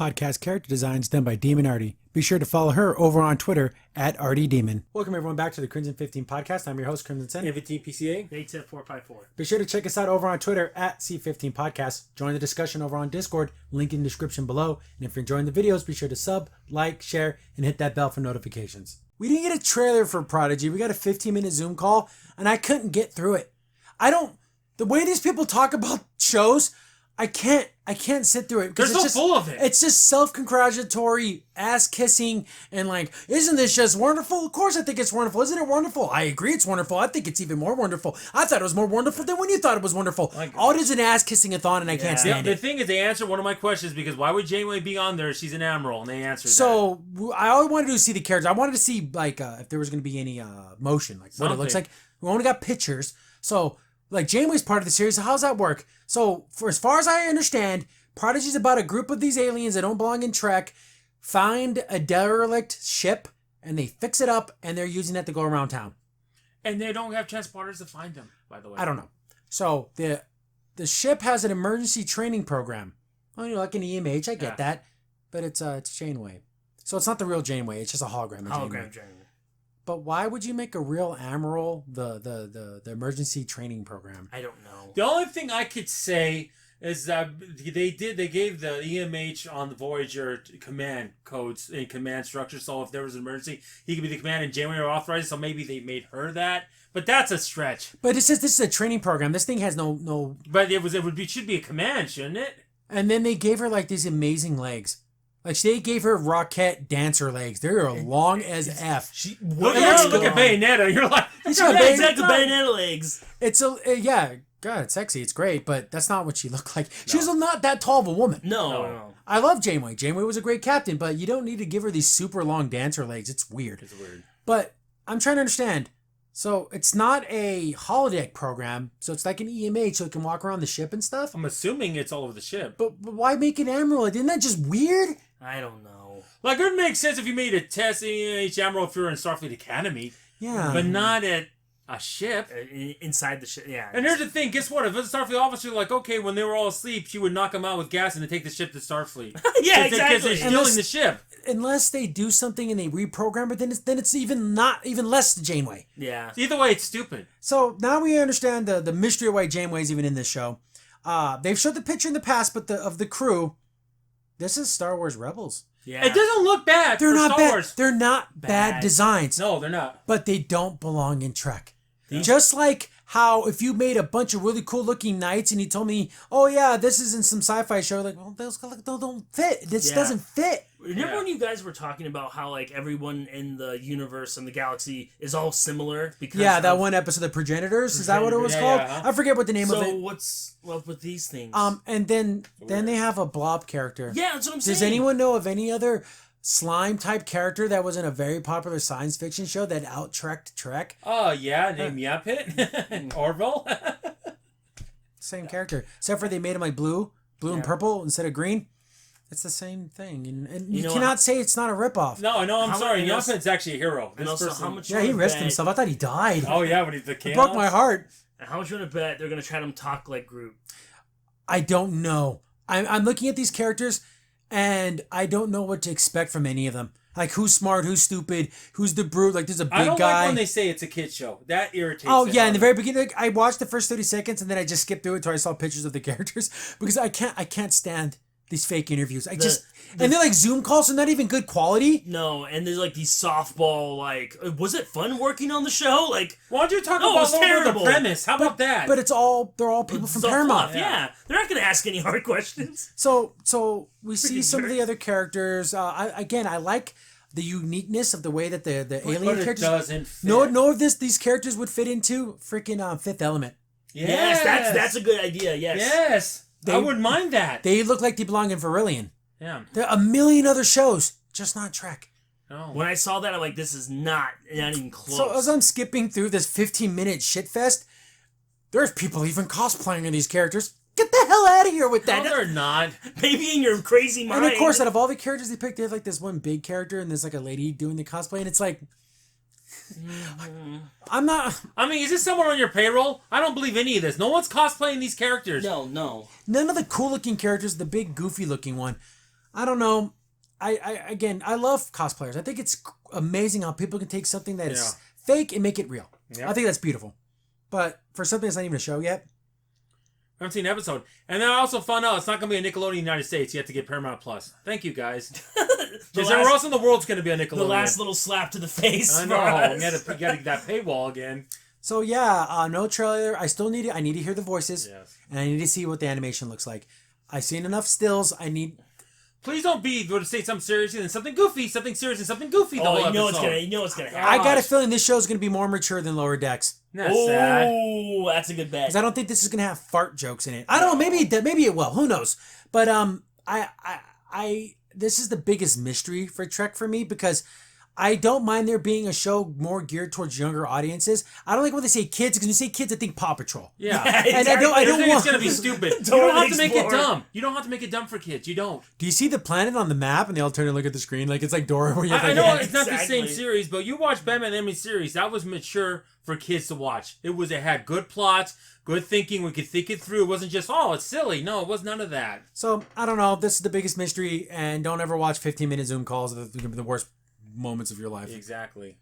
podcast character designs done by Demon Artie. Be sure to follow her over on Twitter at ArtieDemon. Welcome everyone back to the Crimson 15 podcast. I'm your host, Crimson Sen. PCA. ATIP454. Be sure to check us out over on Twitter at C15 Podcast. Join the discussion over on Discord, link in the description below. And if you're enjoying the videos, be sure to sub, like, share, and hit that bell for notifications. We didn't get a trailer for Prodigy. We got a 15-minute Zoom call, and I couldn't get through it. The way these people talk about shows, I can't sit through it. They're so full of it. It's just self-congratulatory, ass-kissing, and like, isn't this just wonderful? Of course I think it's wonderful. Isn't it wonderful? I agree it's wonderful. I think it's even more wonderful. I thought it was more wonderful than when you thought it was wonderful. All it is an ass-kissing-a-thon, and I can't stand it. The thing is, they answered one of my questions, because why would Janeway be on there? She's an Admiral, and they answered So, I always wanted to see the characters. I wanted to see, like, if there was going to be any motion, like what it looks like. We only got pictures. So, like, Janeway's part of the series, so how does that work? So, for as far as I understand, Prodigy's about a group of these aliens that don't belong in Trek, find a derelict ship, and they fix it up, and they're using that to go around town. And they don't have transporters to find them, by the way. I don't know. So, the ship has an emergency training program. Well, you know, like an EMH, I get that. But it's Janeway. So, it's not the real Janeway, it's just a hologram of Janeway. But why would you make a real Admiral the emergency training program? I don't know. The only thing I could say is that they gave the EMH on the Voyager command codes and command structure. So if there was an emergency, he could be the command, and Janeway are authorized. So maybe they made her that. But that's a stretch. But it says this is a training program. This thing has no. But it should be a command, shouldn't it? And then they gave her like these amazing legs. Like, they gave her Rocket dancer legs. They're long as F. Look at Bayonetta. You're like, exactly Bayonetta legs. It's God, it's sexy. It's great, but that's not what she looked like. She was not that tall of a woman. No. I love Janeway. Janeway was a great captain, but you don't need to give her these super long dancer legs. It's weird. But I'm trying to understand. So it's not a holodeck program, so it's like an EMH, so it can walk around the ship and stuff? I'm assuming it's all over the ship. But why make an Admiral? Isn't that just weird? I don't know. Like, it would make sense if you made a test EMH Admiral if you were in Starfleet Academy. Yeah. But not at a ship. Inside the ship, yeah. And here's the thing, guess what? If it's a Starfleet officer, like, okay, when they were all asleep, she would knock them out with gas and then take the ship to Starfleet. Yeah, exactly. Because they're stealing the ship. Unless they do something and they reprogram it, then it's even less Janeway. Yeah. Either way, it's stupid. So now we understand the mystery of why Janeway's even in this show. They've showed the picture in the past, but of the crew, this is Star Wars Rebels. Yeah. It doesn't look bad. They're not Star bad. Wars. They're not bad designs. No, they're not. But they don't belong in Trek. Just like how if you made a bunch of really cool looking knights and you told me, oh yeah, this is in some sci-fi show, like, well, those don't fit. This doesn't fit. Remember when you guys were talking about how like everyone in the universe and the galaxy is all similar? Because that one episode of Progenitors, is that what it was called? Yeah. I forget what the name of it. So what's up with these things? And then they have a blob character. Yeah, that's what I'm saying. Does anyone know of any other slime type character that was in a very popular science fiction show that out-trekked Trek? Oh, yeah, named Yapit. Orville. Same character. Except for they made him like blue and purple instead of green. It's the same thing. And you cannot say it's not a ripoff. No, I'm sorry. Yapit's actually a hero. And also, how much he risked himself. I thought he died. Oh, yeah, when he's the king. It broke my heart. How much you want to bet they're going to try to talk like Groot? I don't know. I'm looking at these characters, and I don't know what to expect from any of them. Like, who's smart, who's stupid, who's the brute. Like, there's a big guy. I don't like when they say it's a kid's show. That irritates me. Oh, yeah, in the very beginning, like, I watched the first 30 seconds, and then I just skipped through it until I saw pictures of the characters. Because I can't stand these fake interviews. And they're like Zoom calls, so not even good quality. No, and there's like these softball, like, was it fun working on the show? Like, why don't you talk about the premise? How about that? But they're all people from Paramount. Yeah. They're not going to ask any hard questions. So we see some of the other characters. I like the uniqueness of the way that the alien characters doesn't fit. No, these characters would fit into freaking Fifth Element. Yes, that's a good idea. Yes. I wouldn't mind that. They look like they belong in Verillion. Yeah. There are a million other shows, just not Trek. No. When I saw that, I'm like, this is not even close. So as I'm skipping through this 15-minute shitfest, there's people even cosplaying in these characters. Get the hell out of here with that. No, they're not. Maybe in your crazy mind. And of course, out of all the characters they picked, they have like this one big character, and there's like a lady doing the cosplay, and it's like, I'm not. I mean, is this someone on your payroll? I don't believe any of this. No one's cosplaying these characters. No. None of the cool looking characters, the big goofy looking one. I don't know. I love cosplayers. I think it's amazing how people can take something that is fake and make it real. Yeah. I think that's beautiful. But for something that's not even a show yet, I haven't seen an episode. And then I also found out it's not going to be a Nickelodeon United States. You have to get Paramount Plus. Thank you, guys. Because everywhere else in the world's going to be a Nickelodeon. The last little slap to the face. I know. You got to get that paywall again. so yeah, no trailer. I still need it. I need to hear the voices, Yes. and I need to see what the animation looks like. I've seen enough stills. I need. Please don't go to say something serious and then something goofy, something serious and something goofy. The whole You know episode. what's gonna happen. I got a feeling this show is going to be more mature than Lower Decks. That's sad. Oh, that's a good bet. Because I don't think this is gonna have fart jokes in it. I don't know. Maybe it will. Who knows? But I this is the biggest mystery for Trek for me because I don't mind there being a show more geared towards younger audiences. I don't like when they say kids because when you say kids, I think Paw Patrol. Yeah. And I don't think want. it's gonna be stupid. You Totally don't have to make it explore. dumb. You don't have to make it dumb for kids. You don't. Do you see the planet on the map and they all turn and look at the screen like it's like Dora? Where you have I like, know yeah. it's not the exactly. same series, but you watch Batman animated series. That was mature for kids to watch. It had good plots, good thinking. We could think it through. It wasn't just it's silly. No, it was none of that. So I don't know. This is the biggest mystery, and don't ever watch 15-minute Zoom calls. The worst moments of your life. Exactly.